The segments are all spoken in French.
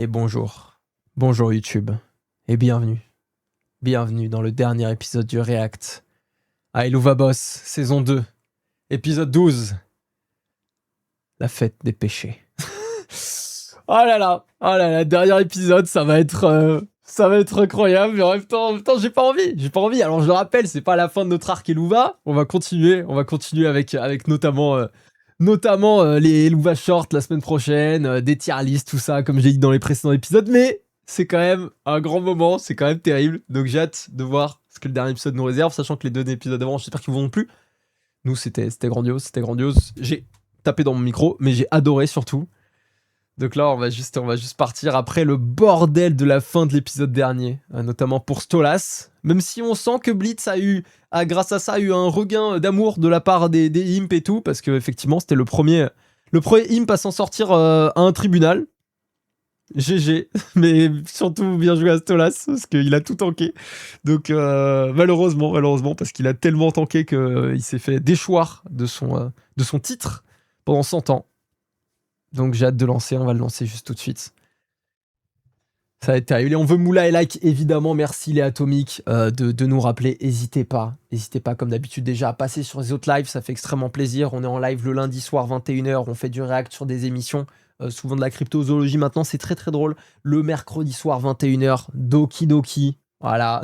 Et bonjour, bonjour YouTube, et bienvenue dans le dernier épisode du React à Helluva Boss, saison 2, épisode 12, la fête des péchés. Oh là là, dernier épisode, ça va être incroyable, mais en même temps j'ai pas envie. Alors je le rappelle, c'est pas la fin de notre arc Helluva, on va continuer avec notamment les Helluva Short la semaine prochaine, des tier lists, tout ça, comme j'ai dit dans les précédents épisodes, mais c'est quand même un grand moment, c'est quand même terrible, donc j'ai hâte de voir ce que le dernier épisode nous réserve, sachant que les deux épisodes avant, j'espère qu'ils vont non plus. Nous, c'était grandiose, j'ai tapé dans mon micro, mais j'ai adoré surtout. Donc là, on va juste partir après le bordel de la fin de l'épisode dernier, notamment pour Stolas. Même si on sent que Blitz grâce à ça, a eu un regain d'amour de la part des imps et tout, parce que effectivement, c'était le premier imp à s'en sortir à un tribunal. GG, mais surtout bien joué à Stolas, parce qu'il a tout tanké. Donc malheureusement, parce qu'il a tellement tanké qu'il s'est fait déchoir de son titre pendant 100 ans. Donc j'ai hâte de lancer, on va le lancer juste tout de suite. Ça va être terrible. Et on veut moula et like, évidemment. Merci les Atomiques de nous rappeler. N'hésitez pas comme d'habitude déjà à passer sur les autres lives, ça fait extrêmement plaisir. On est en live le lundi soir 21h, on fait du React sur des émissions, souvent de la cryptozoologie maintenant, c'est très très drôle. Le mercredi soir 21h, Doki Doki. Voilà.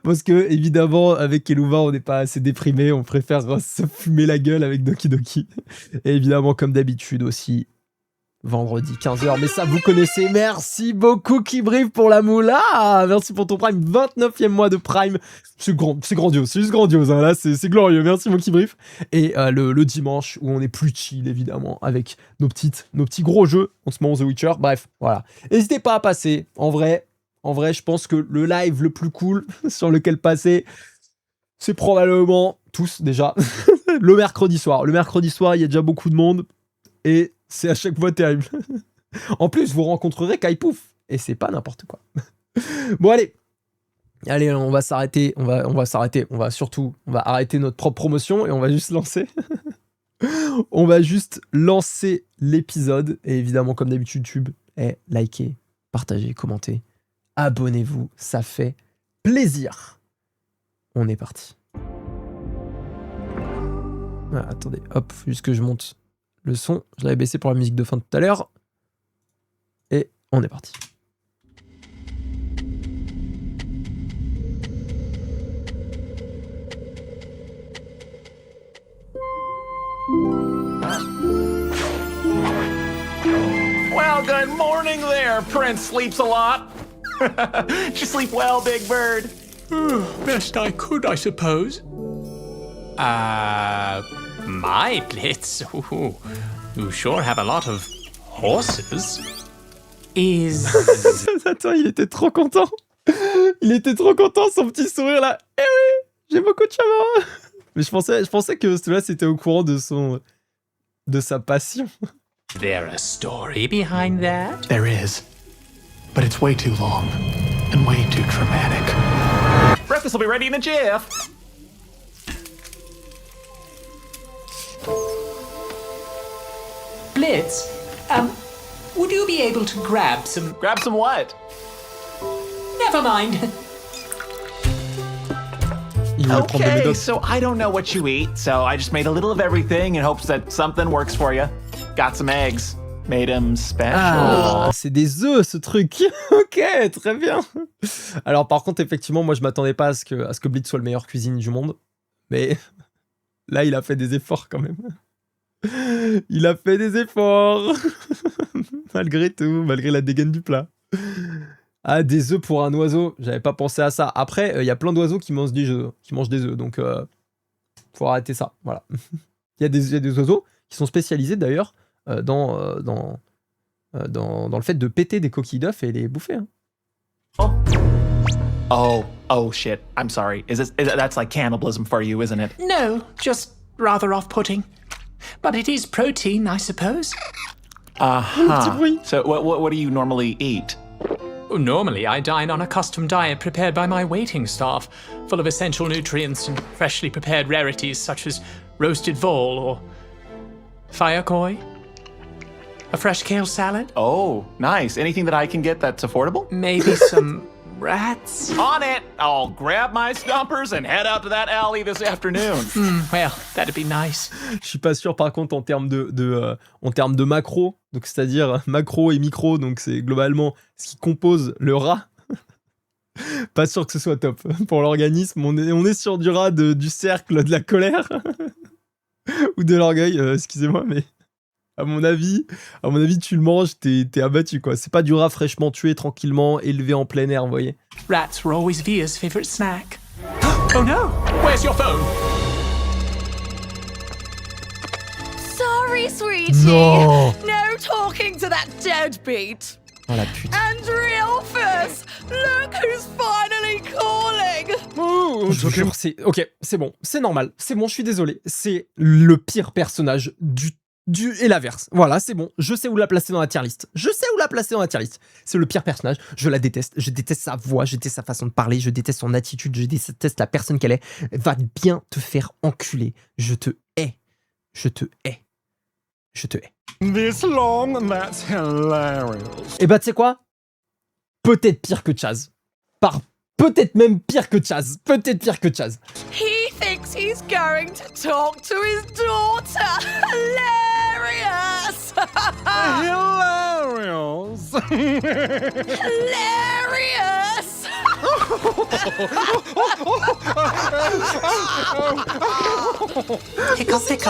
Parce que, évidemment, avec Helluva, on n'est pas assez déprimé. On préfère se fumer la gueule avec Doki Doki. Et évidemment, comme d'habitude aussi, vendredi 15h. Mais ça, vous connaissez. Merci beaucoup, Kibrief, pour la moula. Merci pour ton Prime. 29e mois de Prime. C'est grandiose. C'est juste grandiose. Hein. Là, c'est glorieux. Merci, mon Kibrief. Et le dimanche, où on est plus chill, évidemment, avec nos petits gros jeux. En ce moment, The Witcher. Bref, voilà. N'hésitez pas à passer. En vrai, je pense que le live le plus cool sur lequel passer, c'est probablement tous déjà le mercredi soir. Le mercredi soir, il y a déjà beaucoup de monde et c'est à chaque fois terrible. En plus, vous rencontrerez Kaipouf et c'est pas n'importe quoi. Bon, allez, on va s'arrêter. On va arrêter notre propre promotion et on va juste lancer. On va juste lancer l'épisode et évidemment, comme d'habitude, YouTube, likez, partagez, commentez. Abonnez-vous, ça fait plaisir. On est parti. Ah, attendez, hop, juste que je monte le son. Je l'avais baissé pour la musique de fin tout à l'heure. Et on est parti. Well, good morning there, Prince Sleeps a Lot. Did you sleep well, Big Bird? Best I could, I suppose. My Blitz? Ooh, you sure have a lot of horses. Attends, il était trop content. Son petit sourire là. Eh oui, j'ai beaucoup de chameaux. Mais je pensais que celui-là c'était au courant de sa passion. There a story behind that? There is. But it's way too long and way too dramatic. Breakfast will be ready in a jiff. Blitz, would you be able to grab some... Grab some what? Never mind. Okay, so I don't know what you eat, so I just made a little of everything in hopes that something works for you. Got some eggs. Made them special. Ah, c'est des œufs ce truc. Ok, très bien. Alors par contre, effectivement, moi je m'attendais pas à ce que Blitz soit le meilleur cuisine du monde. Mais là, il a fait des efforts quand même. Il a fait des efforts. Malgré tout, malgré la dégaine du plat. Ah, des œufs pour un oiseau. J'avais pas pensé à ça. Après, il y a plein d'oiseaux qui mangent des œufs. Donc, faut arrêter ça. Voilà. Il y a des oiseaux qui sont spécialisés d'ailleurs dans le fait de péter des coquilles d'œufs et les bouffer. Hein. Oh shit. I'm sorry. That's like cannibalism for you, isn't it? No, just rather off-putting. But it is protein, I suppose. So what do you normally eat? Normally, I dine on a custom diet prepared by my waiting staff, full of essential nutrients and freshly prepared rarities such as roasted vole or firecoy. A fresh kale salad? Oh, nice. Anything that I can get that's affordable? Maybe some rats? On it! I'll grab my stumpers and head out to that alley this afternoon. Well, that'd be nice. Je suis pas sûr par contre en termes de macro, donc c'est-à-dire macro et micro, donc c'est globalement ce qui compose le rat. Pas sûr que ce soit top pour l'organisme. On est sur du rat du cercle de la colère ou de l'orgueil, excusez-moi, mais à mon avis, tu le manges, t'es abattu quoi. C'est pas du rat fraîchement tué tranquillement, élevé en plein air, vous voyez. Rats were always Via's favorite snack. Oh no! Where's your phone? Sorry, sweetie. Non. No talking to that deadbeat. Oh la pute. Andreophus, look who's finally calling. Je jure, c'est bon, c'est normal, c'est bon, je suis désolé. C'est le pire personnage du et l'averse. Voilà, c'est bon, je sais où la placer dans la tier list. C'est le pire personnage, je la déteste. Je déteste sa voix, je déteste sa façon de parler, je déteste son attitude, je déteste la personne qu'elle est. Va bien te faire enculer. Je te hais. This long, that's hilarious. Et bah, tu sais quoi? Peut-être pire que Chaz. Peut-être même pire que Chaz. He thinks he's going to talk to his daughter. Hilarious. Hilarious.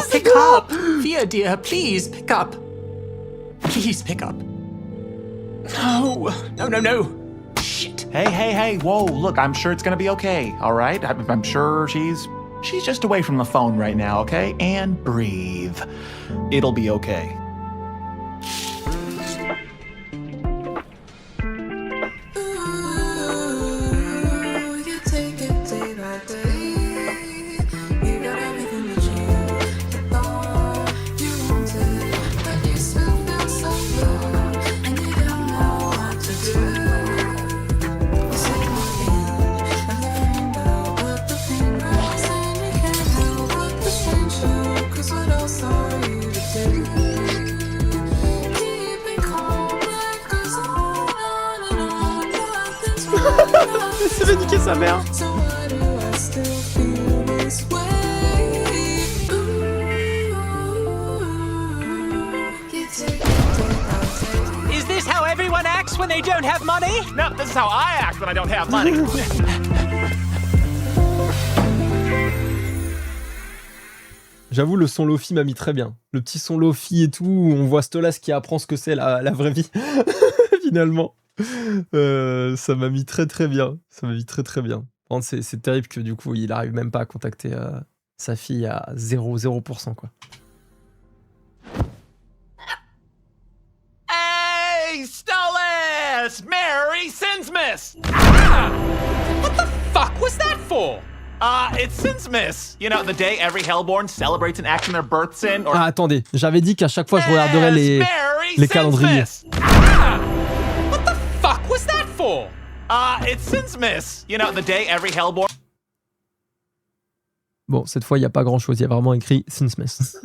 Pick up! Via, dear, please pick up. Please pick up. No. Shit. Hey, whoa, look, I'm sure it's gonna be okay, all right? I'm sure she's just away from the phone right now, okay? And breathe. It'll be okay. Ça va niquer sa mère. Is this how everyone acts when they don't have money? No, this is how I act when I don't have money. J'avoue, le son Lofi m'a mis très bien. Le petit son Lofi et tout, où on voit Stolas qui apprend ce que c'est la vraie vie, finalement. Ça m'a mis très bien. C'est terrible que du coup, il arrive même pas à contacter sa fille à 0%, quoi. Hey, Stolas! Merry Sinsmas! What the fuck was that for? It's Sinsmas. You know, the day every Hellborn celebrates an action their births in, or... Ah, attendez, j'avais dit qu'à chaque fois, je regarderais les calendriers. What the fuck was that for? It's Sinsmas. You know, the day every Hellborn... Bon, cette fois, il n'y a pas grand-chose. Il y a vraiment écrit Sinsmas.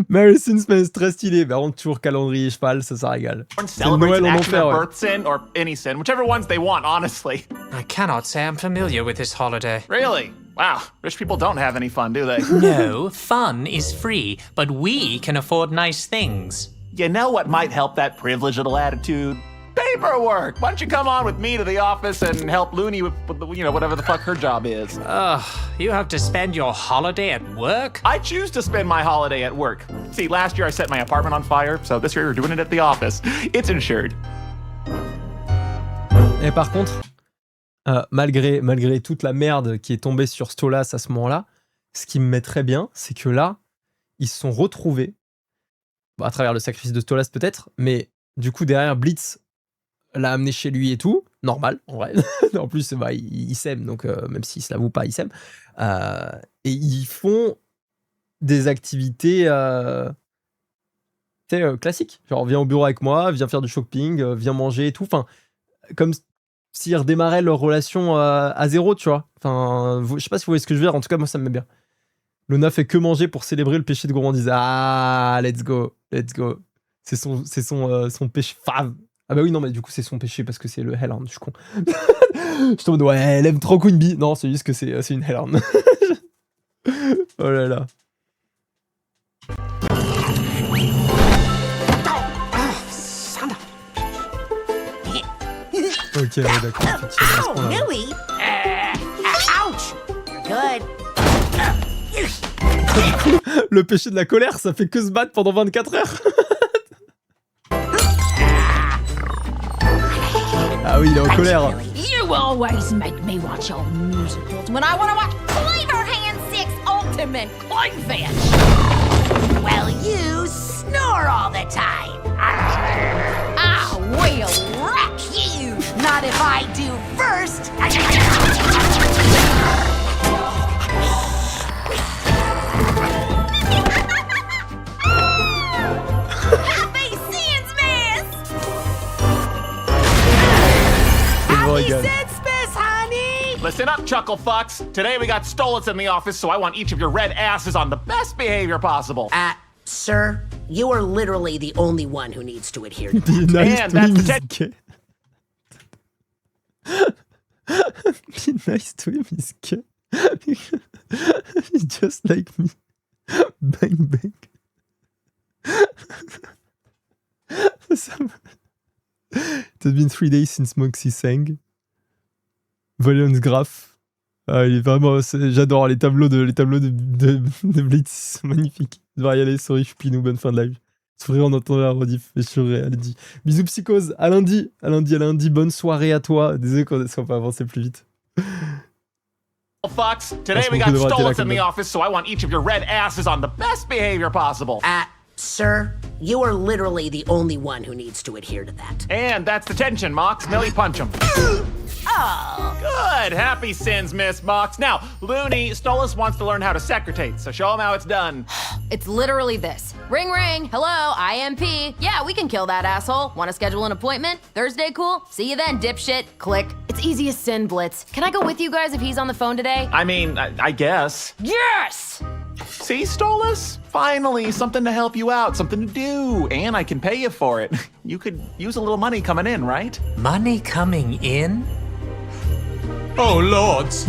Merry Sinsmas, très stylé. Par contre, toujours calendrier cheval, ça régale. C'est le Noël en enfer, ouais. Birth sin or any sin, whichever ones they want, honestly. I cannot say I'm familiar with this holiday. Really? Wow, rich people don't have any fun, do they? No, fun is free, but we can afford nice things. You know what might help that privileged little attitude? Paperwork! Why don't you come on with me to the office and help Looney with you know, whatever the fuck her job is? Ugh, you have to spend your holiday at work? I choose to spend my holiday at work. See, last year I set my apartment on fire, so this year we're doing it at the office. It's insured. Et par contre, malgré toute la merde qui est tombée sur Stolas à ce moment-là, ce qui me met très bien, c'est que là, ils se sont retrouvés, bon, à travers le sacrifice de Stolas peut-être, mais du coup derrière Blitz l'a amené chez lui et tout, normal en vrai. En plus, bah, il s'aime, donc même s'il se l'avoue pas, il s'aime. Et ils font des activités classiques. Genre, viens au bureau avec moi, viens faire du shopping, viens manger et tout. Enfin, comme s'ils redémarraient leur relation à zéro, tu vois. Enfin, je sais pas si vous voyez ce que je veux dire. En tout cas, moi, ça me met bien. Luna fait que manger pour célébrer le péché de gourmandise. Ah, let's go. son péché. Enfin, ah bah oui, non, mais du coup, c'est son péché parce que c'est le Hellhound, je suis con. Je te demande, ouais, elle aime trop Queen Bee. Non, c'est juste que c'est une Hellhound. Oh là là. Ok, ouais, d'accord. effectivement, à ce point-là. Louis! Ouch! Good. Le péché de la colère, ça fait que se battre pendant 24 heures. Ah oui, il est en colère. You always make me watch old musicals when I want to watch Cleaver Hand 6 Ultimate Clayfish. Well, you snore all the time. I will wreck you. Not if I do first. Happy Sins Miss! Oh my God. Miss Honey! Listen up, Chuckle Fucks. Today we got Stolitz in the office, so I want each of your red asses on the best behavior possible. Sir, you are literally the only one who needs to adhere to Be nice And to him, that's is gay. Be nice to him, is gay. He's just like me. Bang bang. It has been 3 days since Moxie sang. Violence Graph. Ah, il est vraiment. J'adore les tableaux de Blitz, sont magnifiques. Je devrais y aller, sorry, Choupinou, bonne fin de live. Sourire en entendant la rediff, mais je serai, allez-y. Bisous Psychose, à lundi, bonne soirée à toi. Désolé qu'on soit pas avancé plus vite. Fucks. Today we got Stolitz in the office, so I want each of your red asses on the best behavior possible. Sir, you are literally the only one who needs to adhere to that. And that's the tension, Mox. Millie, punch him. Oh. Good. Happy Sins, Miss Mox. Now, Looney, Stolitz wants to learn how to secretate, so show him how it's done. It's literally this. Ring ring, hello, IMP. Yeah, we can kill that asshole. Want to schedule an appointment? Thursday, cool? See you then, dipshit. Click. It's easy as sin, Blitz. Can I go with you guys if he's on the phone today? I mean, I guess. Yes! See, Stolitz? Finally, something to help you out, something to do, and I can pay you for it. You could use a little money coming in, right? Money coming in? Oh, lords.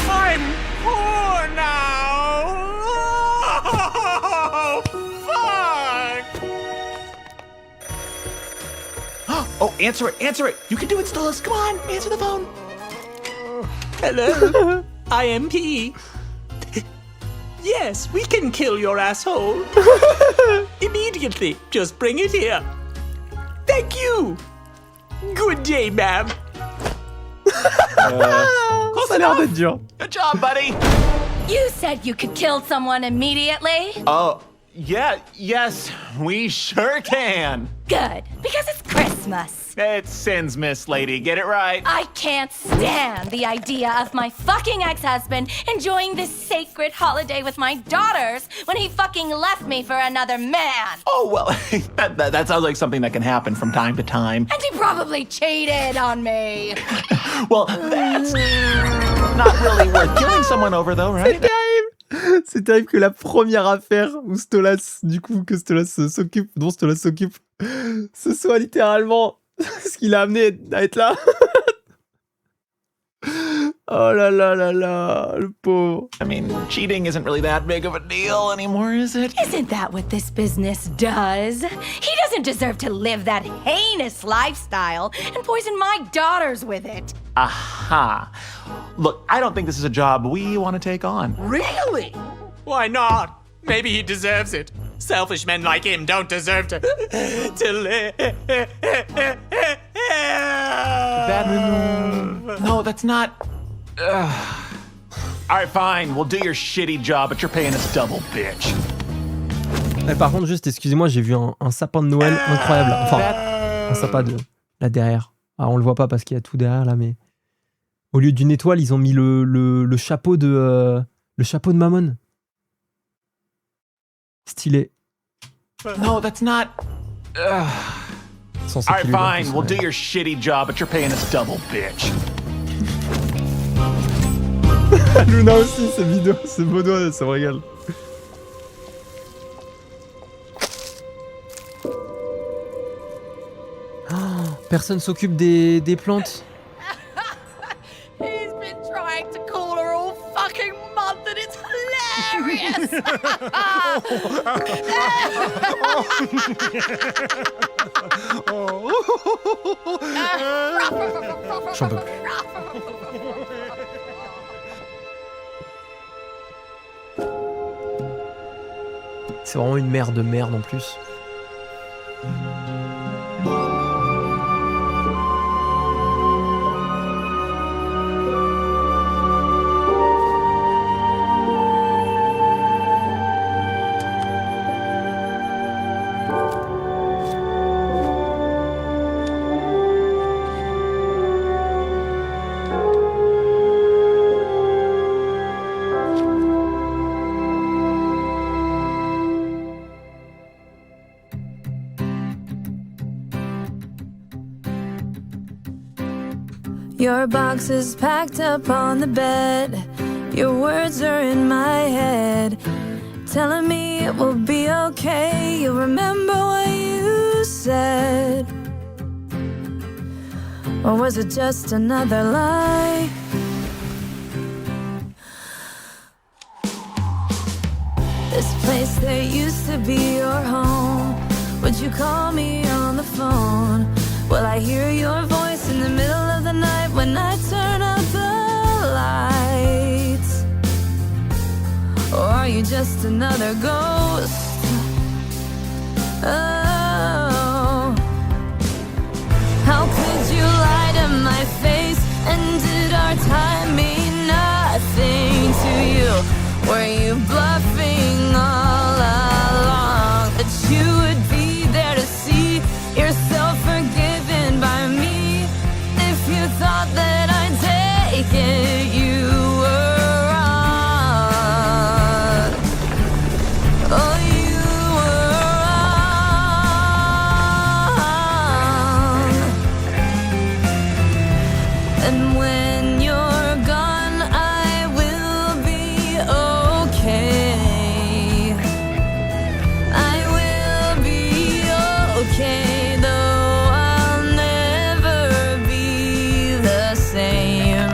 I'm poor now. Oh, fuck. Oh, answer it. You can do it, Stolitz. Come on, answer the phone. Hello, IMP. Yes, we can kill your asshole. Immediately. Just bring it here. Thank you. Good day, ma'am. Ça a l'air d'être dur. Good job, buddy. You said you could kill someone immediately? Oh, yes, we sure can. Good, because it's Christmas. It's Sins, Miss Lady. Get it right. I can't stand the idea of my fucking ex-husband enjoying this sacred holiday with my daughters when he fucking left me for another man. Oh, well, that sounds like something that can happen from time to time. And he probably cheated on me. Well, that's not really worth killing someone over, though, right? C'est terrible que la première affaire où Stolas, du coup, que Stolas s'occupe, dont Stolas s'occupe, ce soit littéralement ce qui l'a amené à être là. Oh là là là là, le pauvre. I mean, cheating isn't really that big of a deal anymore, is it? Isn't that what this business does? He doesn't deserve to live that heinous lifestyle and poison my daughters with it. Aha. Look, I don't think this is a job we want to take on. Really? Why not? Maybe he deserves it. Selfish men like him don't deserve to live. No, that's not... All right, fine. We'll do your shitty job, but you're paying us double, bitch. Par contre, juste, excusez-moi, j'ai vu un sapin de Noël incroyable. Enfin, un sapin de là derrière. Ah, on le voit pas parce qu'il y a tout derrière là, mais au lieu d'une étoile, ils ont mis le chapeau de Mammon. Stylé. No, that's not... Sans All right, s'équiler, en fine. plus, We'll ouais. do your shitty job, but you're paying us double, bitch. Luna aussi, ces vidéos, ces beaux doigts, ça me régale. Personne s'occupe des plantes. He's been trying to call her all fucking month and it's hilarious! J'en peux plus. C'est vraiment une mère de merde en plus. Your box is packed up on the bed. Your words are in my head, telling me it will be okay. You'll remember what you said. Or was it just another lie? This place that used to be your home. Would you call me on the phone? Will I hear your voice in the middle of the night when I turn out the lights? Or are you just another ghost? Oh, how could you lie to my face? And did our time mean nothing to you? Were you bluffing all along that you would be there to see yourself forgiven by me? If you thought that I'd take it, you were wrong. Oh, you were wrong. And when you're gone, I will be okay. I will be okay, though I'll never be the same.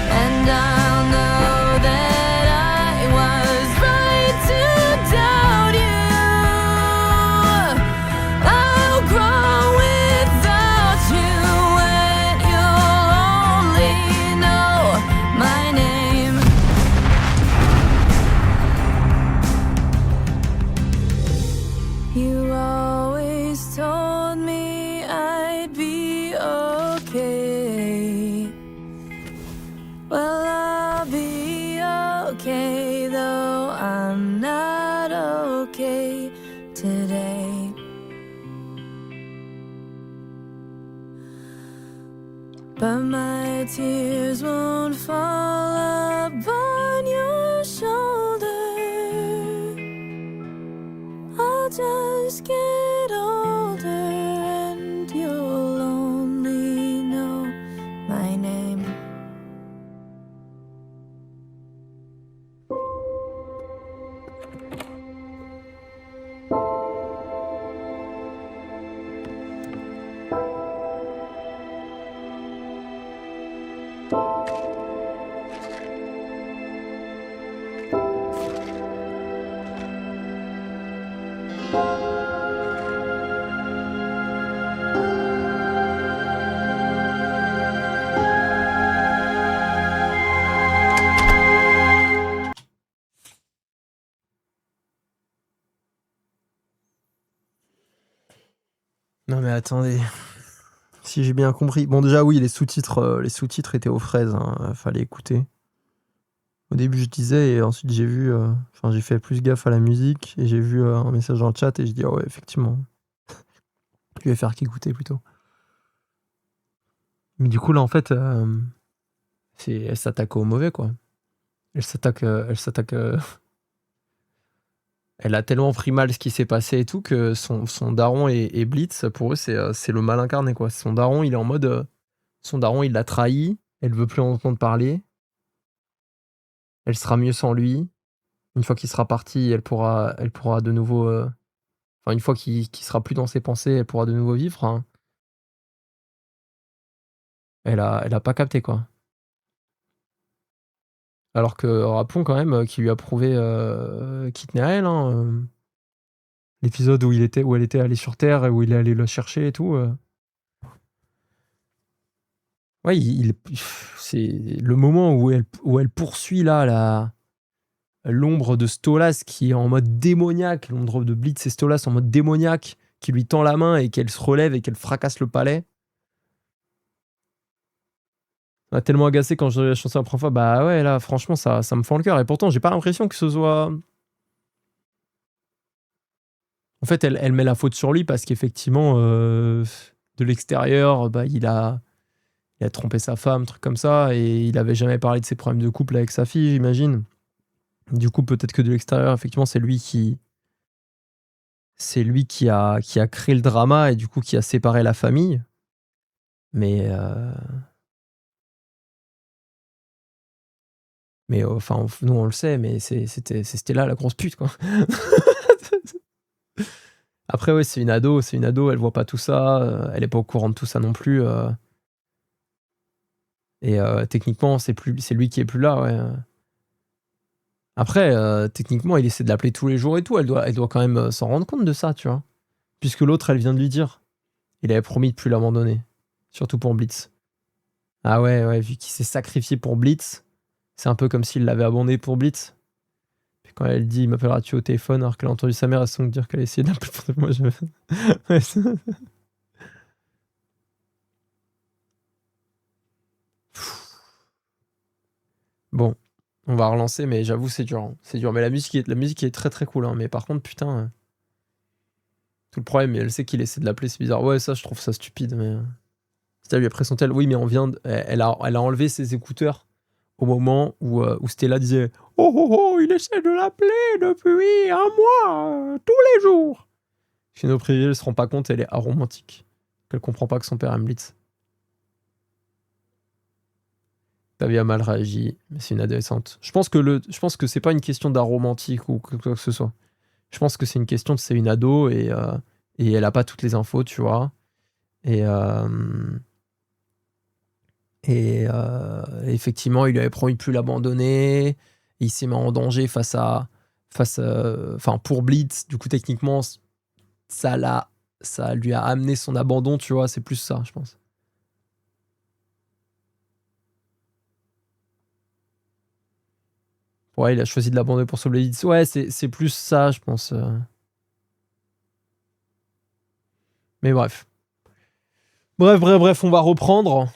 And I'll know that I was right to doubt you. I'll grow without you, and you'll only know my name. You always told me I'd be okay. Well, I'll be okay, though I'm not okay today. But my tears won't fall upon your shoulder. I'll just get older and you'll only know my name. Non mais attendez, si j'ai bien compris. Bon déjà oui, les sous-titres étaient aux fraises, hein, fallait écouter. Au début je disais et ensuite j'ai vu, enfin j'ai fait plus gaffe à la musique et j'ai vu un message dans le chat et je dis ah ouais effectivement, je vais faire qu'écouter plutôt. Mais du coup là en fait, elle s'attaque au mauvais quoi. Elle s'attaque, elle a tellement pris mal ce qui s'est passé et tout que son daron et Blitz, pour eux, c'est le mal incarné, quoi. Son daron, il est en mode... son daron, il l'a trahi, elle veut plus en entendre parler. Elle sera mieux sans lui. Une fois qu'il sera parti, elle pourra de nouveau Enfin, une fois qu'il sera plus dans ses pensées, elle pourra de nouveau vivre. Hein. Elle a pas capté, quoi. Alors que rappelons quand même qu'il lui a prouvé Kit Nerel, hein, l'épisode où elle était allée sur Terre et où il est allé la chercher et tout. Ouais, c'est le moment où elle poursuit là l'ombre de Stolas qui est en mode démoniaque, l'ombre de Blitz et Stolas en mode démoniaque, qui lui tend la main et qu'elle se relève et qu'elle fracasse le palais. Ça m'a tellement agacé quand j'ai la chanson la première fois. Bah ouais, là, franchement, ça me fend le cœur. Et pourtant, j'ai pas l'impression que ce soit... En fait, elle met la faute sur lui parce qu'effectivement, de l'extérieur, bah, il a trompé sa femme, truc comme ça, et il avait jamais parlé de ses problèmes de couple avec sa fille, j'imagine. Du coup, peut-être que de l'extérieur, effectivement, c'est lui qui a créé le drama et du coup qui a séparé la famille. Mais enfin, nous on le sait, mais c'était là la grosse pute, quoi. Après, ouais, c'est une ado, elle voit pas tout ça, elle est pas au courant de tout ça non plus. Et techniquement, c'est lui qui est plus là, ouais. Après, techniquement, il essaie de l'appeler tous les jours et tout. Elle doit quand même s'en rendre compte de ça, tu vois. Puisque l'autre, elle vient de lui dire. Il avait promis de plus l'abandonner. Surtout pour Blitz. Ah ouais, vu qu'il s'est sacrifié pour Blitz, c'est un peu comme s'il l'avait abandonné pour Blitz. Puis quand elle dit, il m'appellera-tu au téléphone, alors qu'elle a entendu sa mère, elle se dire qu'elle a essayé d'appeler pour moi. Ouais, bon. On va relancer, mais j'avoue, c'est dur. Hein. C'est dur. Mais la musique est très très cool. Hein. Mais par contre, putain. Tout le problème, elle sait qu'il essaie de l'appeler, c'est bizarre. Ouais, ça, je trouve ça stupide. Mais Stella lui a pris son tel. Oui, mais elle a enlevé ses écouteurs au moment où Stella disait oh oh oh, il essaie de l'appeler depuis un mois, tous les jours. Chez nos privés, elle se rend pas compte, elle est aromantique. Elle comprend pas que son père aime Blitz. Pavia a mal réagi, mais c'est une adolescente. Je pense que c'est pas une question d'aromantique ou quoi que ce soit. Je pense que c'est une question de c'est une ado et elle a pas toutes les infos, tu vois. Et effectivement, il lui avait promis de plus l'abandonner. Et il s'est mis en danger pour Blitz. Du coup, techniquement, ça lui a amené son abandon, tu vois. C'est plus ça, je pense. Ouais, il a choisi de l'abandonner pour sauver Blitz. Ouais, c'est plus ça, je pense. Mais bref. Bref, on va reprendre.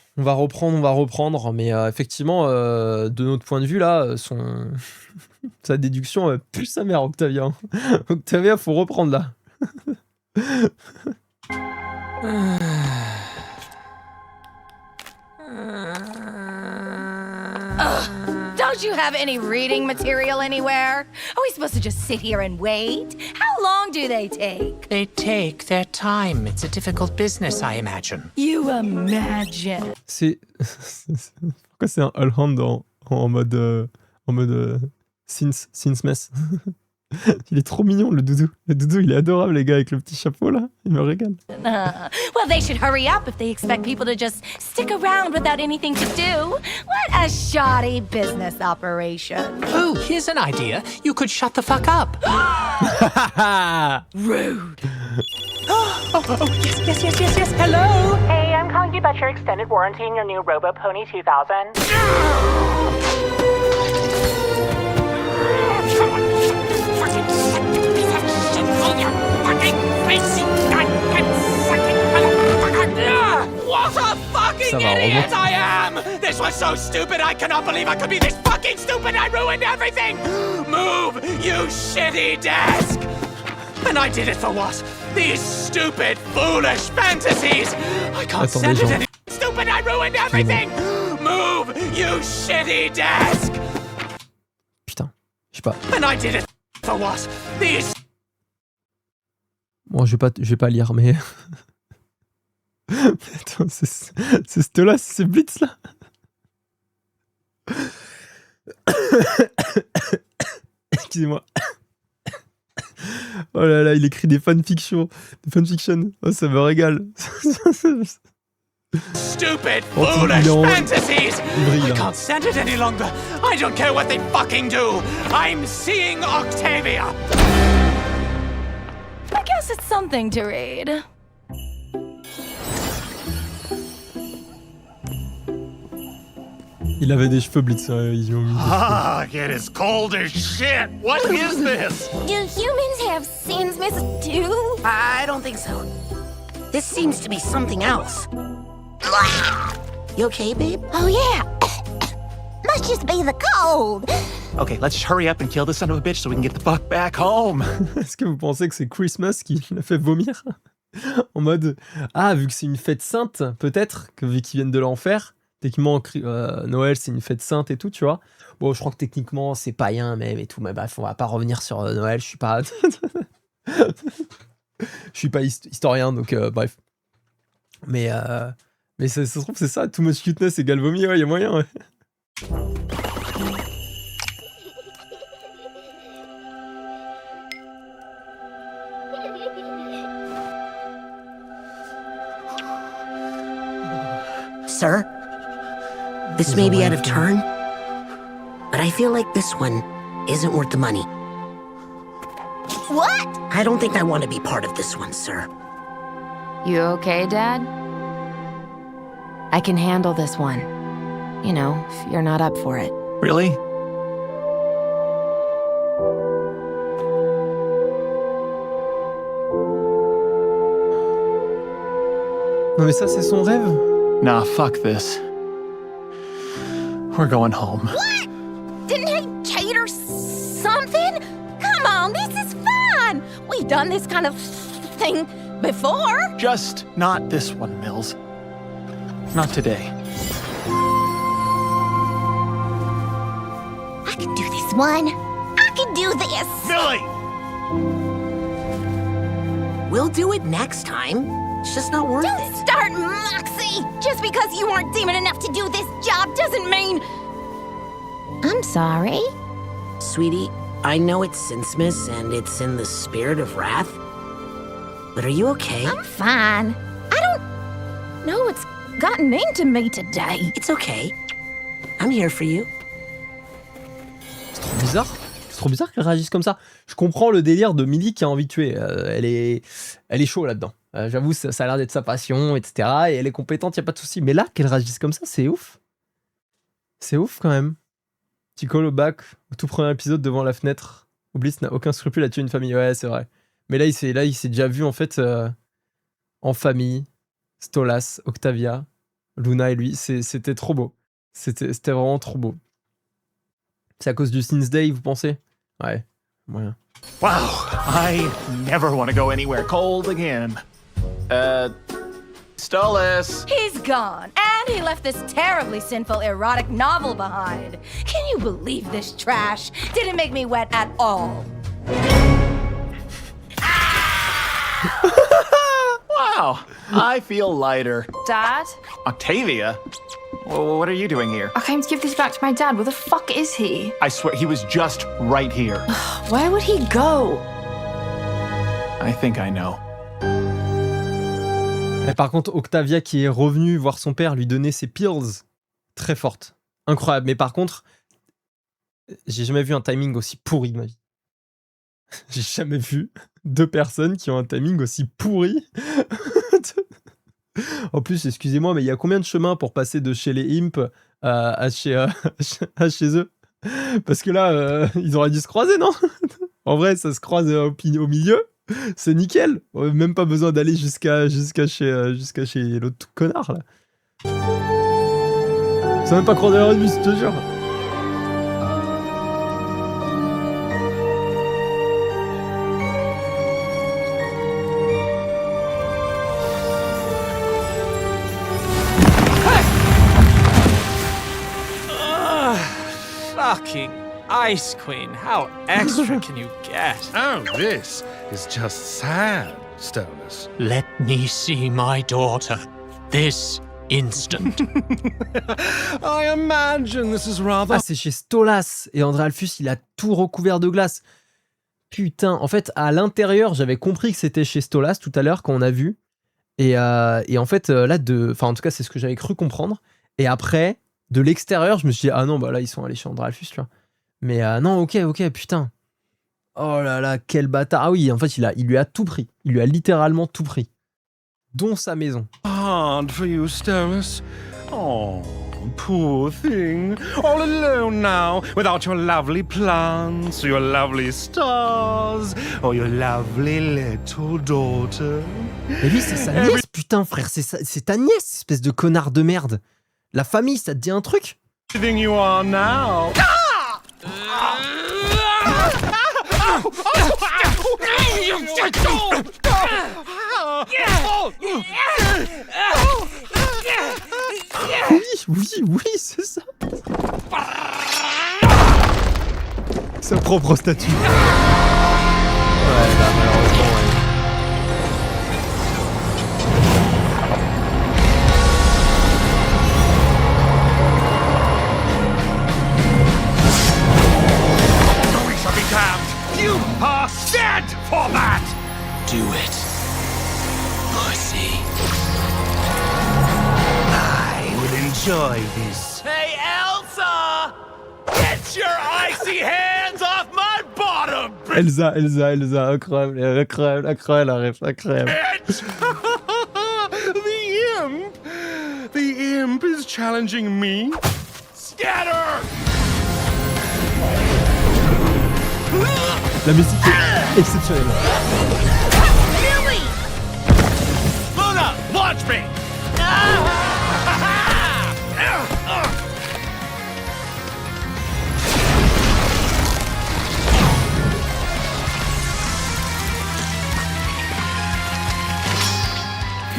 Mais effectivement, de notre point de vue, là, sa déduction pue sa mère, Octavia. Octavia, faut reprendre, là. Don't you have any reading material anywhere? Are we supposed to just sit here and wait? How long do they take? They take their time. It's a difficult business, I imagine. You imagine. Pourquoi c'est un all hand en mode since mess? Il est trop mignon, le doudou. Le doudou, il est adorable, les gars, avec le petit chapeau, là. Il me régale. Well, they should hurry up if they expect people to just stick around without anything to do. What a shoddy business operation. Oh, here's an idea. You could shut the fuck up. Rude. Yes. Hello? Hey, I'm calling you about your extended warranty and your new Robo Pony 2000. What a fucking idiot I am! This was so stupid, I cannot believe I could be this fucking stupid, I ruined everything! Move, you shitty desk! And I did it for what? These stupid, foolish fantasies! I can't stand it anymore. Stupid, I ruined everything! Move, you shitty desk! Putain, je sais pas. And I did it for what? These... Bon, je vais pas lire, mais... Attends, c'est Stolas, c'est Blitz, là. Excusez-moi. Oh là là, il écrit des fanfictions. Oh, ça me régale. Stupid, Oh, foolish il est en- fantasies! il brille, I là. can't stand it any longer. I don't care what they fucking do. I'm seeing Octavia. I guess it's something to read. Il avait des cheveux blitz. Ils ont mis des cheveux. Ah, it is cold as shit. What is this? Do humans have sins, Mrs. Two? I don't think so. This seems to be something else. You okay, babe? Oh, yeah. Must just be the cold. Okay, let's just hurry up and kill this son of a bitch so we can get the fuck back home. Est-ce que vous pensez que c'est Christmas qui l'a fait vomir? En mode, ah, vu que c'est une fête sainte, peut-être, que vu qu'ils viennent de l'enfer, techniquement, Noël, c'est une fête sainte et tout, tu vois. Bon, je crois que techniquement, c'est païen même et tout, mais bref, on va pas revenir sur Noël, je suis pas... je suis pas historien, donc bref. Mais ça se trouve, c'est ça, too much cuteness égale vomi, ouais, y a moyen, ouais. Sir? This may be out of turn, but I feel like this one isn't worth the money. What? I don't think I want to be part of this one, sir. You okay, Dad? I can handle this one. You know, if you're not up for it. Really? Non mais ça, c'est son rêve. Nah, fuck this. We're going home. What? Didn't he cheat or something? Come on, this is fun. We've done this kind of thing before. Just not this one, Mills. Not today. I can do this one. I can do this. Billy! We'll do it next time. It's just not worth Don't it. start, Moxie! Just because you aren't demon enough to do this job doesn't mean... I'm sorry. Sweetie, I know it's Sincemas and it's in the spirit of wrath, but are you okay? I'm fine. I don't know what's gotten into me today. It's okay. I'm here for you. C'est trop bizarre. C'est trop bizarre qu'elle réagisse comme ça. Je comprends le délire de Millie qui a envie de tuer. Elle est chaud là-dedans. J'avoue, ça a l'air d'être sa passion, etc. Et elle est compétente, y a pas de souci. Mais là, qu'elle réagisse comme ça, c'est ouf. C'est ouf quand même. Petit callback au tout premier épisode devant la fenêtre. Bliss n'a aucun scrupule à tuer une famille. Ouais, c'est vrai. Mais là, il s'est déjà vu en fait en famille. Stolas, Octavia, Luna et lui. C'était trop beau. C'était vraiment trop beau. C'est à cause du Since Day, vous pensez? Ouais, moyen. Wow, I never want to go anywhere cold again. Stolas. He's gone, and he left this terribly sinful erotic novel behind. Can you believe this trash? Didn't make me wet at all. Wow, I feel lighter. Dad? Octavia? What are you doing here? I came to give this back to my dad. Where the fuck is he? I swear, he was just right here. Where would he go? I think I know. Et par contre, Octavia qui est revenue voir son père lui donner ses pills, très forte. Incroyable. Mais par contre, j'ai jamais vu un timing aussi pourri de ma vie. J'ai jamais vu deux personnes qui ont un timing aussi pourri. En plus, excusez-moi, mais il y a combien de chemins pour passer de chez les imps à chez eux? Parce que là, ils auraient dû se croiser, non? En vrai, ça se croise au milieu. C'est nickel. On n'a même pas besoin d'aller jusqu'à chez l'autre connard, là. Ça même pas croisé la rue, je te jure. Fucking Ice Queen, how extra can you get? Oh, this is just sad, Stolas. Let me see my daughter. This instant. I imagine this is rather... Ah, c'est chez Stolas. Et André Alphus, il a tout recouvert de glace. Putain, en fait, à l'intérieur, j'avais compris que c'était chez Stolas tout à l'heure quand on a vu. Et en fait, là, enfin, en tout cas, c'est ce que j'avais cru comprendre. Et après, de l'extérieur, je me suis dit, ah non, bah là, ils sont allés chez Andralphus, tu vois. Mais non, ok, putain. Oh là là, quel bâtard. Ah oui, en fait, il lui a tout pris. Il lui a littéralement tout pris. Dont sa maison. Hard for you, Stolas. Oh, poor thing. All alone now, without your lovely plants, your lovely stars, or your lovely little daughter. Mais lui, c'est sa nièce, putain, frère. C'est ta nièce, espèce de connard de merde. La famille, ça te dit un truc? Everything you are now. Oui, c'est ça. Sa propre statue. Ouais, bah malheureusement, ouais. We shall be damned. You are dead for that. Do it, pussy. I will enjoy this. Hey, Elsa! Get your icy hands off my bottom, Elsa, incroyable, incroyable. The imp is challenging me. Scatter! La musique est exceptionnelle. Billy! Luna, launch me!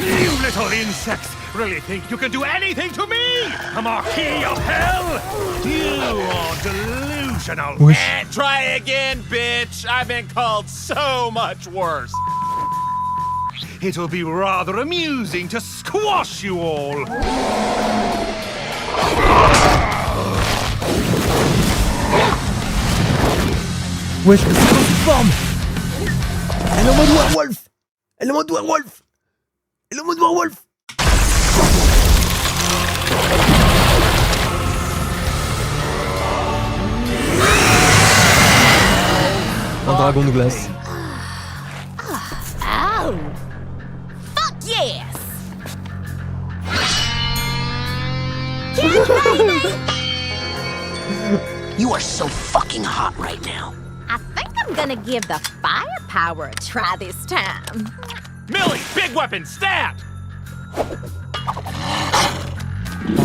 You little insects really think you can do anything to me? A marquis of hell? You are delusional. And try again, bitch. I've been called so much worse. It'll be rather amusing to squash you all. Wesh, mais c'est quoi cette forme? Elle est en mode werewolf. Elle est en mode werewolf. Elle est en mode werewolf. Un dragon de glace. Oh! Fuck yes! You are so fucking hot right now. I think I'm gonna give the firepower a try this time. Millie, big weapon, stab! Par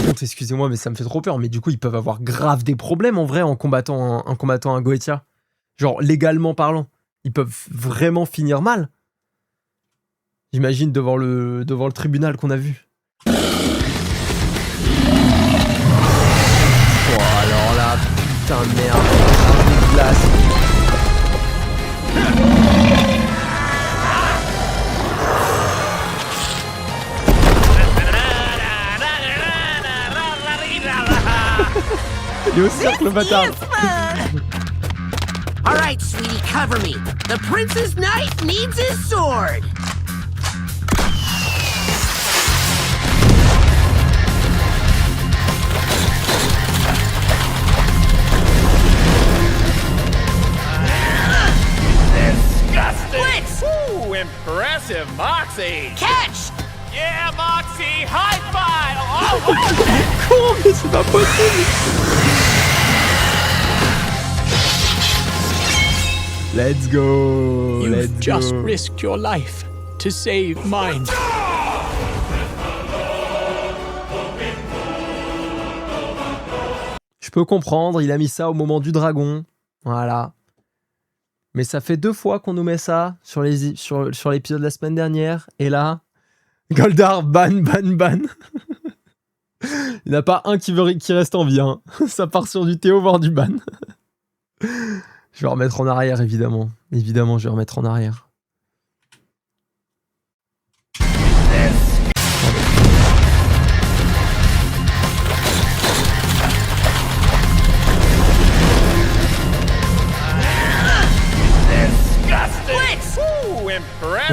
contre, excusez-moi, mais ça me fait trop peur. Mais du coup, ils peuvent avoir grave des problèmes en vrai en combattant un Goetia. Genre, légalement parlant. Ils peuvent vraiment finir mal. J'imagine devant le tribunal qu'on a vu. Oh, alors là, putain de merde. Un glace. Il est au cercle, le bâtard. All right, sweetie, cover me. The prince's knife needs his sword. Disgusting! Blitz! Ooh, impressive, Moxie! Catch! Yeah, Moxie, high five! Oh, Con, mais c'est pas possible. Let's go. You've just risked your life to save mine. Je peux comprendre, il a mis ça au moment du dragon. Voilà. Mais ça fait 2 fois qu'on nous met ça sur l'épisode de la semaine dernière. Et là, Goldar, ban. Il n'y en a pas un qui reste en vie. Hein. Ça part sur du Théo, voire du ban. Je vais remettre en arrière, évidemment. Évidemment, je vais remettre en arrière.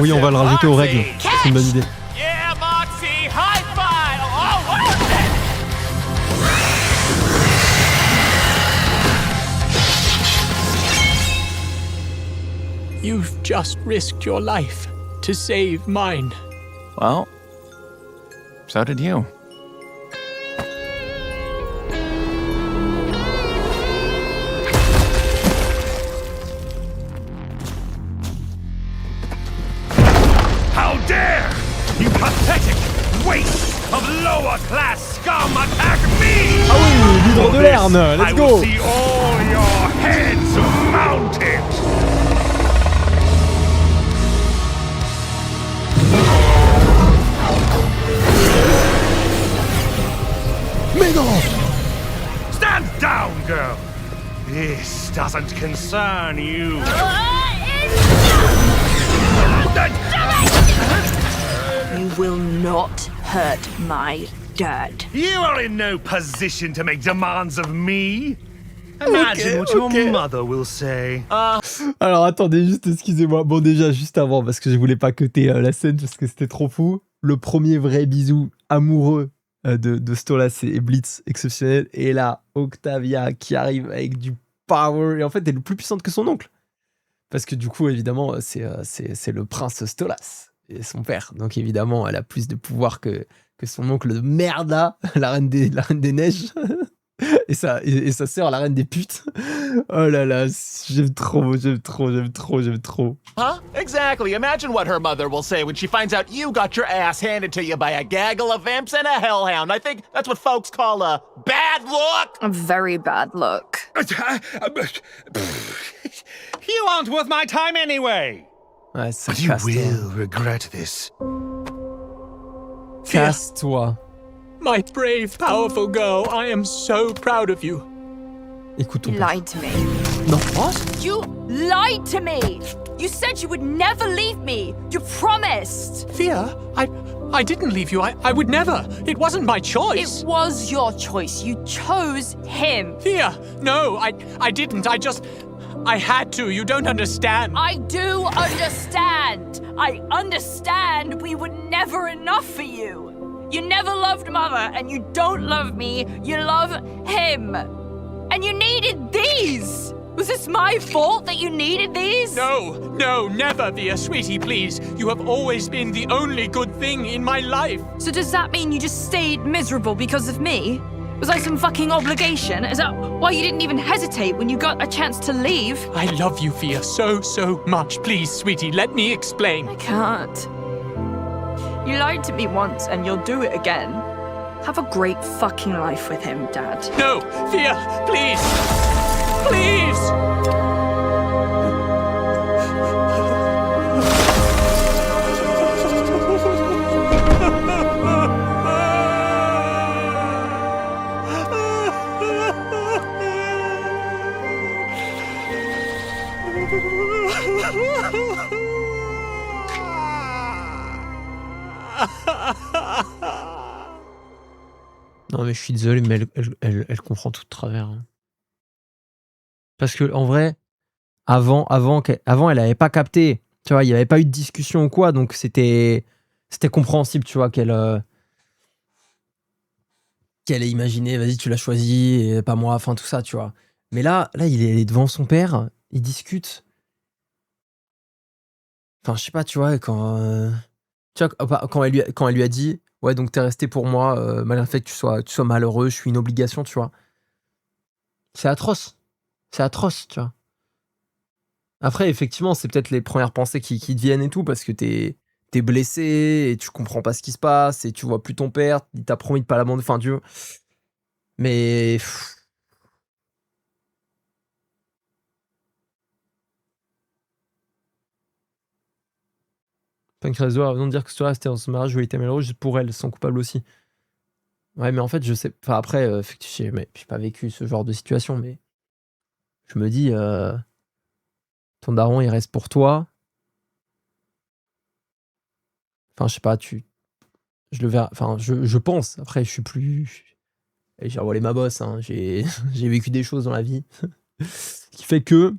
oui, on va le rajouter aux règles. C'est une bonne idée. Yeah, Moxie, high five! Oh, what is it? You've just risked your life to save mine. Well, so did you. How dare you pathetic waste of lower class scum attack me! Ah oui, l'hydre de Lerne, I let's will go! see all your heads mounted! Mais non! Stand down, girl! This doesn't concern you. You will not hurt my dad. You are in no position to make demands of me. Imagine what your mother will say. Alors attendez, juste excusez-moi. Bon déjà, juste avant, parce que je voulais pas cuter la scène, parce que c'était trop fou. Le premier vrai bisou amoureux de Stolas et Blitz exceptionnel. Et là, Octavia qui arrive avec du power. Et en fait, elle est plus puissante que son oncle. Parce que du coup, évidemment, c'est le prince Stolas et son père. Donc évidemment, elle a plus de pouvoir que son oncle de merde là, la reine des neiges. Et sa sœur, la reine des putes. Oh là là, j'aime trop. Huh? Exactly. Imagine what her mother will say when she finds out you got your ass handed to you by a gaggle of imps and a hellhound. I think that's what folks call a bad look. A very bad look. You aren't worth my time anyway. Ouais, ça But you casse-toi. will regret this. Casse-toi. My brave, powerful girl, I am so proud of you. Écoute ton You père. lied to me. Non. What? You lied to me! You said you would never leave me! You promised! Thea, I didn't leave you. I would never. It wasn't my choice. It was your choice. You chose him. Thea, no, I didn't. I had to. You don't understand. I do understand. I understand we were never enough for you. You never loved Mother, and you don't love me. You love him. And you needed these. Was this my fault that you needed these? No, never, Thea, sweetie, please. You have always been the only good thing in my life. So does that mean you just stayed miserable because of me? Was I some fucking obligation? Is that why you didn't even hesitate when you got a chance to leave? I love you, Thea, so much. Please, sweetie, let me explain. I can't. You lied to me once and you'll do it again. Have a great fucking life with him, Dad. No, Thea, please. Please. Non mais je suis désolé, mais elle comprend tout de travers. Hein. Parce que en vrai, avant, elle avait pas capté. Tu vois, il n'y avait pas eu de discussion ou quoi, donc c'était compréhensible, tu vois, qu'elle ait imaginé, vas-y, tu l'as choisi, et pas moi, enfin tout ça, tu vois. Mais là, il est devant son père, il discute. Enfin, je sais pas, tu vois, quand elle lui a dit, ouais, donc t'es resté pour moi, malgré le fait que tu sois malheureux, je suis une obligation, tu vois. C'est atroce. C'est atroce, tu vois. Après, effectivement, c'est peut-être les premières pensées qui te viennent et tout, parce que t'es blessé, et tu comprends pas ce qui se passe, et tu vois plus ton père, il t'a promis de pas l'abandonner, enfin, Dieu. Mais... Pancrazo a raison de dire que Stolas était dans son mariage où il était malheureux, juste pour elle, son coupable aussi. Ouais, mais en fait, je sais... Enfin, après, effectivement, j'ai pas vécu ce genre de situation, mais... Je me dis... ton daron, il reste pour toi. Enfin, je sais pas, je le verrai... Enfin, je pense. Après, je suis plus... J'ai revolé ma bosse, hein. J'ai vécu des choses dans la vie. Ce qui fait que...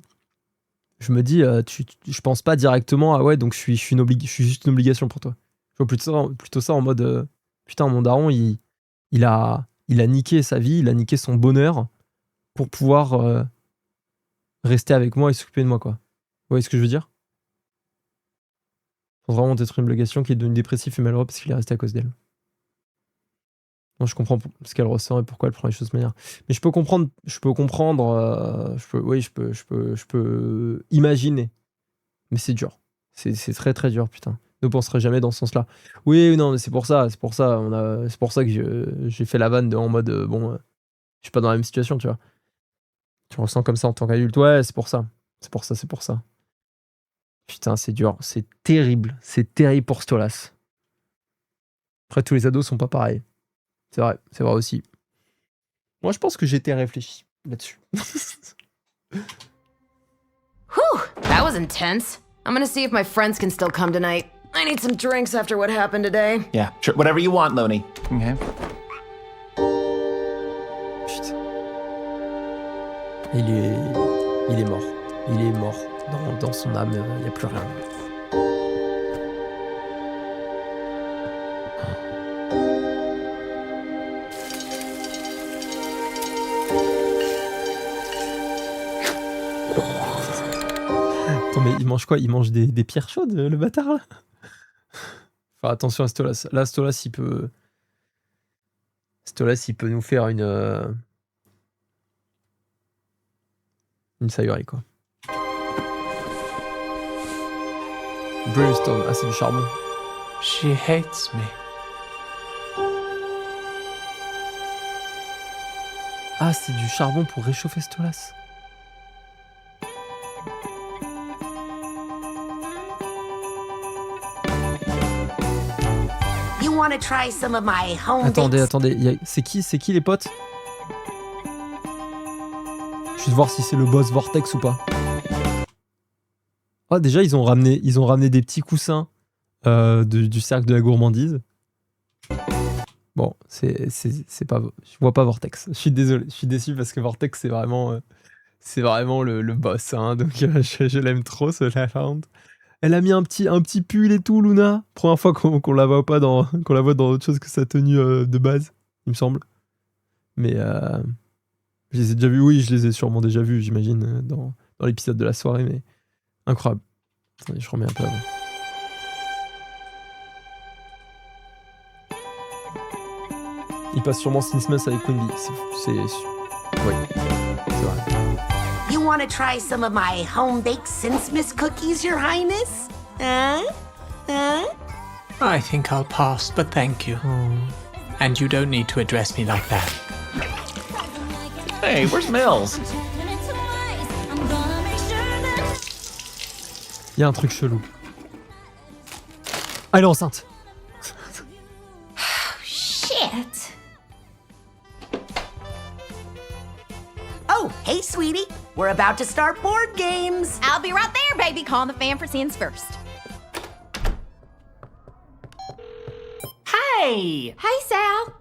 je me dis, je pense pas directement à ouais, donc je suis juste une obligation pour toi. Je vois plutôt ça en mode, putain, mon daron, il a niqué sa vie, il a niqué son bonheur pour pouvoir rester avec moi et s'occuper de moi, quoi. Vous voyez ce que je veux dire? Faut vraiment être une obligation qui est devenue dépressif et malheureux parce qu'il est resté à cause d'elle. Non, je comprends ce qu'elle ressent et pourquoi elle prend les choses de manière. Mais je peux comprendre, je peux imaginer. Mais c'est dur. C'est très très dur, putain. Ne penserait jamais dans ce sens-là. Oui, non, mais c'est pour ça que j'ai fait la vanne en mode bon, je suis pas dans la même situation, tu vois. Tu ressens comme ça en tant qu'adulte, ouais, c'est pour ça. Putain, c'est dur, c'est terrible pour Stolas. Après, tous les ados sont pas pareils. C'est vrai aussi. Moi, je pense que j'étais réfléchi là-dessus. Whew, that was intense. I'm gonna see if my friends can still come tonight. I need some drinks after what happened today. Yeah, sure. Whatever you want, Looney. Okay. Putain. Il est mort. Il est mort. Dans son âme, il n'y a plus rien. Attends, mais il mange quoi? Il mange des pierres chaudes, le bâtard, là? Enfin, attention à Stolas. Là, Stolas, il peut nous faire une Sayuri, quoi. Brimstone, ah, c'est du charbon. She hates me. Ah, c'est du charbon pour réchauffer Stolas. You want to try some of my home Attendez, c'est qui les potes? Je vais voir si c'est le boss Vortex ou pas. Ah, déjà ils ont ramené des petits coussins du cercle de la gourmandise. Bon, c'est pas, je vois pas Vortex. Je suis désolé, je suis déçu parce que Vortex c'est vraiment le boss, hein, donc je l'aime trop, ce Laland. Elle a mis un petit pull et tout, Luna. Première fois qu'on la voit pas qu'on la voit dans autre chose que sa tenue de base, il me semble. Mais je les ai déjà vus, oui, je les ai sûrement déjà vus, j'imagine, dans l'épisode de la soirée, mais incroyable. Attendez, je remets un peu avant. Il passe sûrement Sinmas avec Queen Bee. Oui, c'est vrai. You want to try some of my home-baked Sinmas cookies, Your Highness? Huh? I think I'll pass, but thank you. And you don't need to address me like that. Hey, where's Mills? Il y a un truc chelou. Elle est enceinte. Shit. Oh, hey, sweetie. We're about to start board games. I'll be right there, baby. Calling the fan for sins first. Hey. Hey, Sal.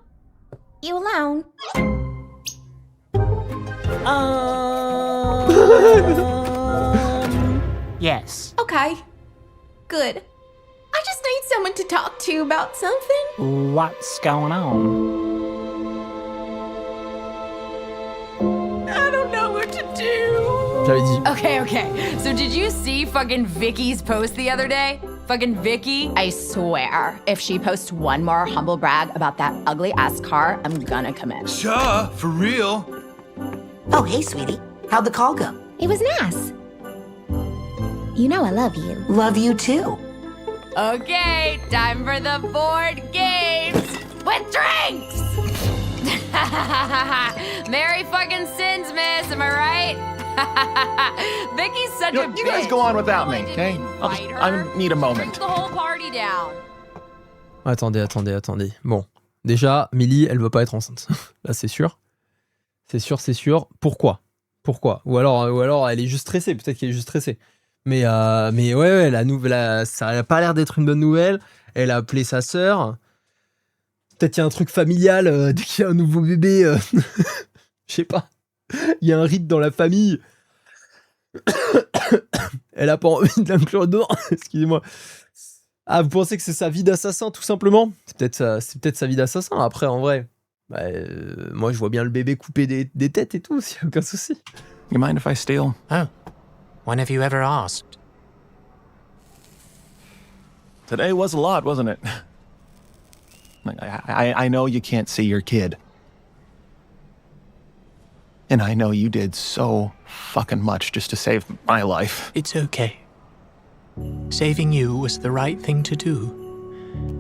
You alone? Yes. Okay. Good. I just need someone to talk to about something. What's going on? I don't know what to do. J'avais dit. Okay. So did you see fucking Vicky's post the other day? Fucking Vicky? I swear, if she posts one more humble brag about that ugly ass car, I'm gonna commit. Sure, for real. Oh, hey, sweetie. How'd the call go? It was nice. You know I love you. Love you too. Okay, time for the board games with drinks! Merry fucking sins, miss, am I right? Vicky's such a bitch. You guys go on without me, okay? I need a moment. Drink the whole party down. Attendez. Bon, déjà, Millie, elle veut pas être enceinte. Là, c'est sûr. C'est sûr. Pourquoi? Ou alors, elle est juste stressée. Peut-être qu'elle est juste stressée. Mais ouais, la nouvelle, ça a pas l'air d'être une bonne nouvelle. Elle a appelé sa sœur. Peut-être qu'il y a un truc familial dès qu'il y a un nouveau bébé. Je sais pas. Il y a un rite dans la famille. Elle a pas envie de l'inclure dedans. Excusez-moi. Ah, vous pensez que c'est sa vie d'assassin, tout simplement? C'est peut-être sa vie d'assassin. Après, en vrai, moi, je vois bien le bébé couper des têtes et tout, s'il n'y a aucun souci. You mind if I steal? Oh, when have you ever asked? Today was a lot, wasn't it? Like, I know you can't see your kid. And I know you did so fucking much just to save my life. It's okay. Saving you was the right thing to do.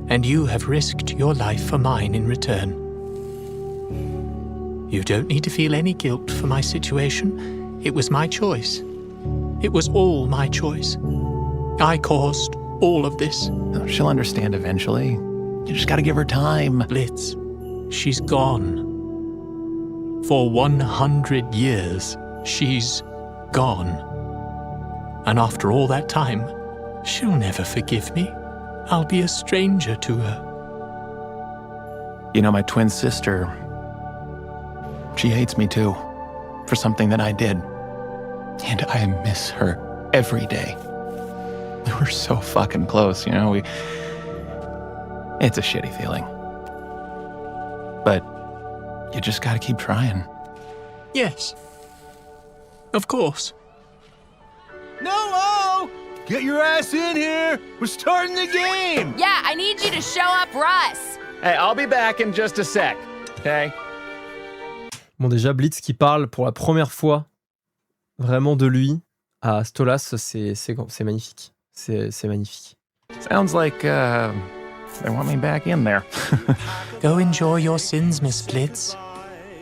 And you have risked your life for mine in return. You don't need to feel any guilt for my situation. It was my choice. It was all my choice. I caused all of this. She'll understand eventually. You just gotta give her time. Blitz, she's gone. For 100 years, she's gone. And after all that time, she'll never forgive me. I'll be a stranger to her. You know, my twin sister, she hates me too, for something that I did. And I miss her every day. We were so fucking close, you know, it's a shitty feeling. But you just gotta keep trying. Yes. Of course. No! Get your ass in here! We're starting the game! Yeah, I need you to show up, Russ. Hey, I'll be back in just a sec, okay? Bon, déjà, Blitz qui parle pour la première fois vraiment de lui à Stolas, c'est magnifique. C'est magnifique. Sounds like, they want me back in there. Go enjoy your sins, Miss Blitz.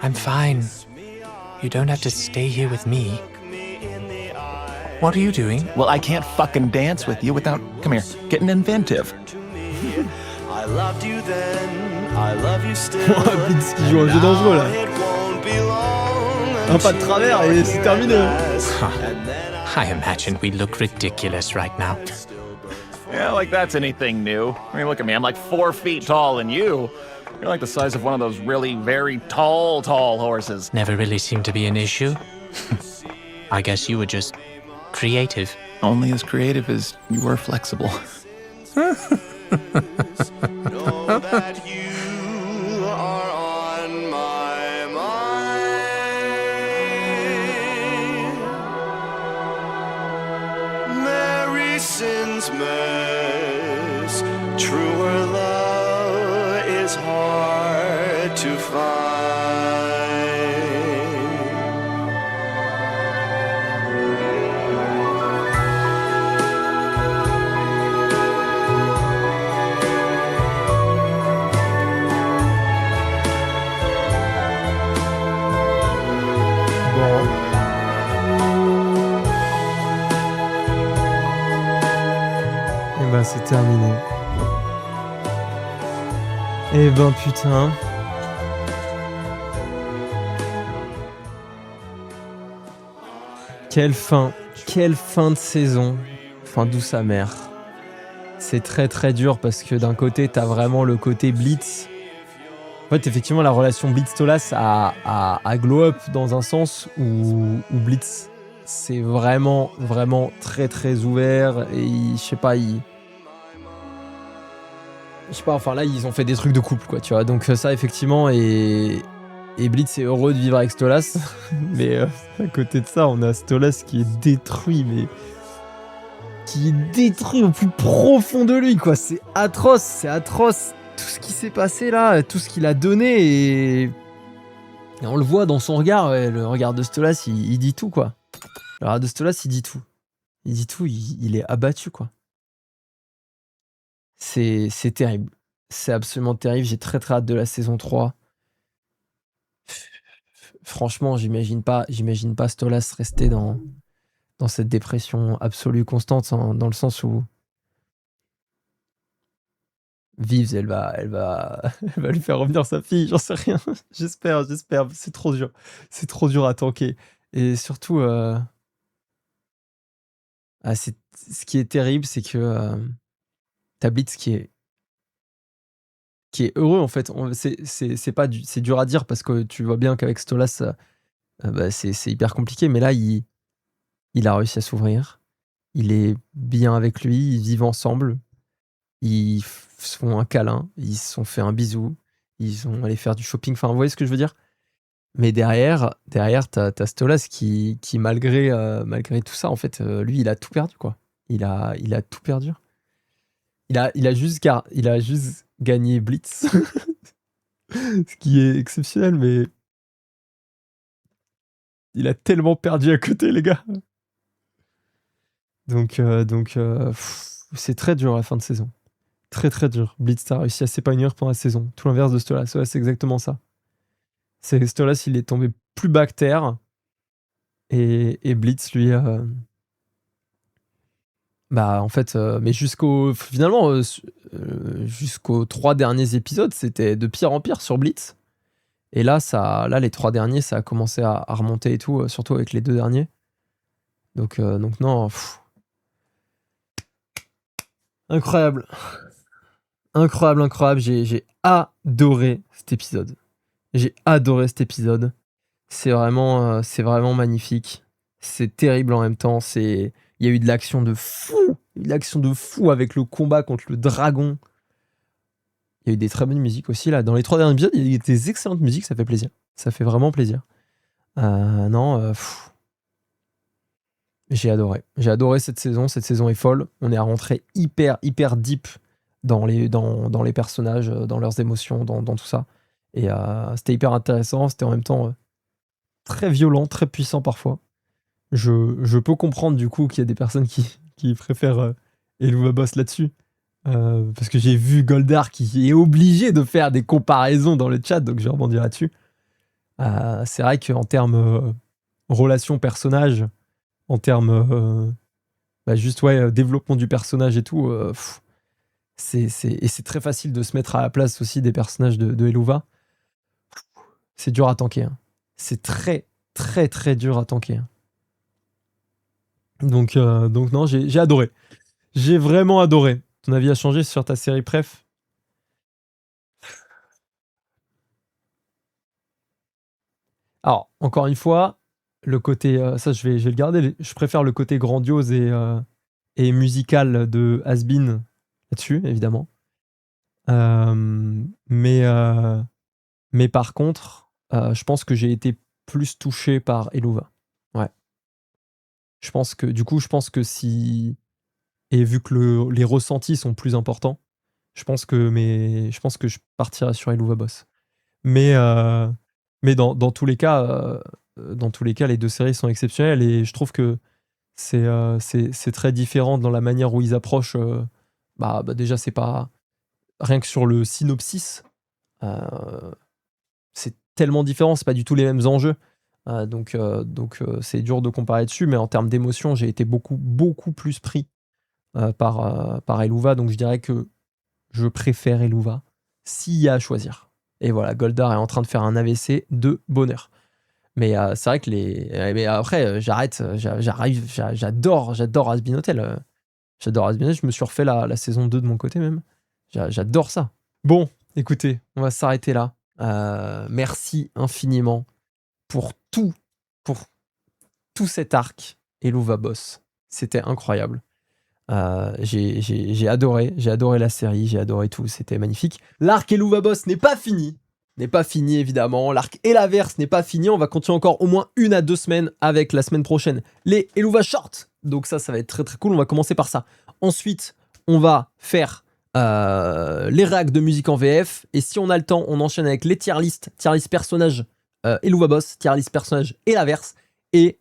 I'm fine. You don't have to stay here with me. What are you doing? Well, I can't fucking dance with you without, come here, getting inventive. I loved you then, I love you still. Blitz qui joue un jeu dangereux là. Un pas de travers et c'est terminé. I imagine we look ridiculous right now. Yeah, like that's anything new. I mean, look at me, I'm like 4 feet tall, and you're like the size of one of those really very tall horses. Never really seemed to be an issue. I guess you were just creative. Only as creative as you were flexible. Know that you are on my mind. Mary sins miss, truer love is hard to find. Et bah c'est terminé. Et ben putain. Quelle fin de saison. Enfin douce amère. C'est très très dur parce que d'un côté t'as vraiment le côté Blitz. En fait effectivement la relation Blitz-Stolas a glow up dans un sens où Blitz c'est vraiment très très ouvert et je sais pas enfin là ils ont fait des trucs de couple quoi tu vois donc ça effectivement et Blitz est heureux de vivre avec Stolas mais à côté de ça on a Stolas qui est détruit mais qui est détruit au plus profond de lui quoi c'est atroce tout ce qui s'est passé là tout ce qu'il a donné et on le voit dans son regard le regard de Stolas il dit tout quoi. Le regard de Stolas il dit tout il est abattu quoi. C'est terrible. C'est absolument terrible. J'ai très très hâte de la saison 3. Franchement, j'imagine pas Stolas rester dans cette dépression absolue constante, hein, dans le sens où Vives, elle va lui faire revenir sa fille, j'en sais rien. J'espère. C'est trop dur. C'est trop dur à tanker. Et surtout, ce qui est terrible, c'est que t'as Blitz qui est heureux en fait. C'est dur à dire parce que tu vois bien qu'avec Stolas, c'est hyper compliqué. Mais là, il il a réussi à s'ouvrir. Il est bien avec lui, ils vivent ensemble. Ils se font un câlin, ils se sont fait un bisou, ils sont allés faire du shopping. Enfin, vous voyez ce que je veux dire? Mais derrière t'as Stolas qui malgré tout ça, en fait, lui, il a tout perdu, quoi. Il a tout perdu. Il a juste gagné Blitz, ce qui est exceptionnel, mais il a tellement perdu à côté, les gars. Donc, c'est très dur la fin de saison. Très très dur. Blitz a réussi à s'épanouir pendant la saison. Tout l'inverse de Stolas. Ouais, c'est exactement ça. Stolas, il est tombé plus bas que terre. Et Blitz, lui, en fait, mais jusqu'aux 3 derniers épisodes, c'était de pire en pire sur Blitz. Et là, les 3 derniers, ça a commencé à remonter et tout, surtout avec les 2 derniers. Donc non. Incroyable. Incroyable. J'ai adoré cet épisode. C'est vraiment magnifique. C'est terrible en même temps. Il y a eu de l'action de fou avec le combat contre le dragon. Il y a eu des très bonnes musiques aussi là. Dans les 3 derniers épisodes, il y a eu des excellentes musiques. Ça fait plaisir. Ça fait vraiment plaisir. J'ai adoré cette saison. Cette saison est folle. On est rentré hyper deep dans les personnages, dans leurs émotions, dans tout ça. Et c'était hyper intéressant. C'était en même temps très violent, très puissant parfois. Je peux comprendre du coup qu'il y a des personnes qui préfèrent Helluva Boss là-dessus. Parce que j'ai vu Goldar qui est obligé de faire des comparaisons dans le chat, donc je vais rebondir là-dessus. C'est vrai qu'en termes relation personnage, en termes développement du personnage et tout, c'est très facile de se mettre à la place aussi des personnages de Helluva. C'est dur à tanker. Hein. C'est très dur à tanker. Hein. Donc non, j'ai adoré. J'ai vraiment adoré. Ton avis a changé sur ta série préf? Alors, encore une fois, le côté... ça, je vais le garder. Je préfère le côté grandiose et musical de Has-Been là-dessus, évidemment. Mais par contre, je pense que j'ai été plus touché par Helluva. Ouais. Je pense que si... Et vu que les ressentis sont plus importants, je pense que je partirai sur Helluva Boss. Mais dans tous les cas, les 2 séries sont exceptionnelles et je trouve que c'est très différent dans la manière où ils approchent. Déjà, c'est pas rien que sur le synopsis, c'est tellement différent, c'est pas du tout les mêmes enjeux. Donc c'est dur de comparer dessus, mais en termes d'émotion, j'ai été beaucoup plus pris par Helluva, donc je dirais que je préfère Helluva s'il y a à choisir. Et voilà, Goldar est en train de faire un AVC de bonheur. Mais c'est vrai que mais après, j'adore Has-Been Hotel. J'adore Has-Been Hotel, je me suis refait la saison 2 de mon côté même. J'adore ça. Bon, écoutez, on va s'arrêter là. Merci infiniment pour tout cet arc Helluva Boss. C'était incroyable. J'ai adoré la série, j'ai adoré tout, c'était magnifique. L'arc Helluva Boss n'est pas fini évidemment, l'arc Helaverse n'est pas fini, on va continuer encore au moins 1 à 2 semaines avec la semaine prochaine les Helluva Shorts, donc ça va être très très cool, on va commencer par ça. Ensuite on va faire les réacts de musique en VF, et si on a le temps on enchaîne avec les tier list personnage Helluva Boss, tier list personnage Helaverse, et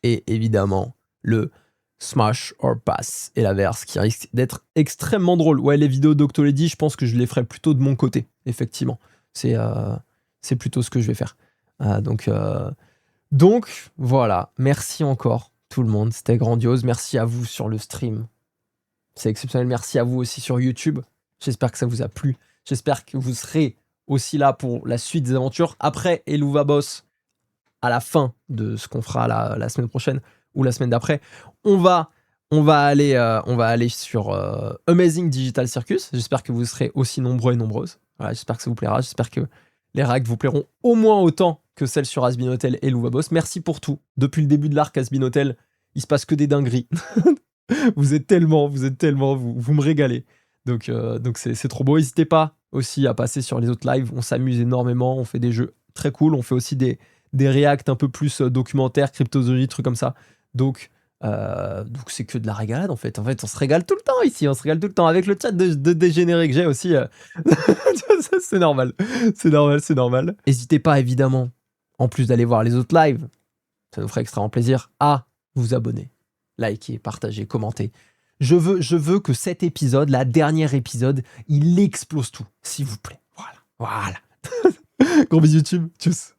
évidemment le Smash or Pass Helaverse qui risque d'être extrêmement drôle. Ouais, les vidéos d'Octolady, je pense que je les ferai plutôt de mon côté, effectivement. C'est plutôt ce que je vais faire. Donc voilà, merci encore tout le monde, c'était grandiose. Merci à vous sur le stream, c'est exceptionnel. Merci à vous aussi sur YouTube. J'espère que ça vous a plu. J'espère que vous serez aussi là pour la suite des aventures. Après Helluva Boss, à la fin de ce qu'on fera la semaine prochaine ou la semaine d'après, on va aller sur Amazing Digital Circus. J'espère que vous serez aussi nombreux et nombreuses. Voilà, j'espère que ça vous plaira. J'espère que les réacts vous plairont au moins autant que celles sur Has-Been Hotel et Helluva Boss. Merci pour tout. Depuis le début de l'arc Has-Been Hotel, il se passe que des dingueries. vous êtes tellement, vous me régalez. Donc c'est trop beau. N'hésitez pas aussi à passer sur les autres lives. On s'amuse énormément. On fait des jeux très cool. On fait aussi des reacts un peu plus documentaires, cryptozoologie, trucs comme ça. Donc c'est que de la régalade en fait. En fait, on se régale tout le temps ici. On se régale tout le temps. Avec le chat de dégénéré que j'ai aussi. C'est normal. C'est normal. N'hésitez pas évidemment, en plus d'aller voir les autres lives, ça nous ferait extrêmement plaisir, à vous abonner, liker, partager, commenter. Je veux que cet épisode, la dernière épisode, il explose tout, s'il vous plaît. Voilà. Gros bisous YouTube. Tchuss.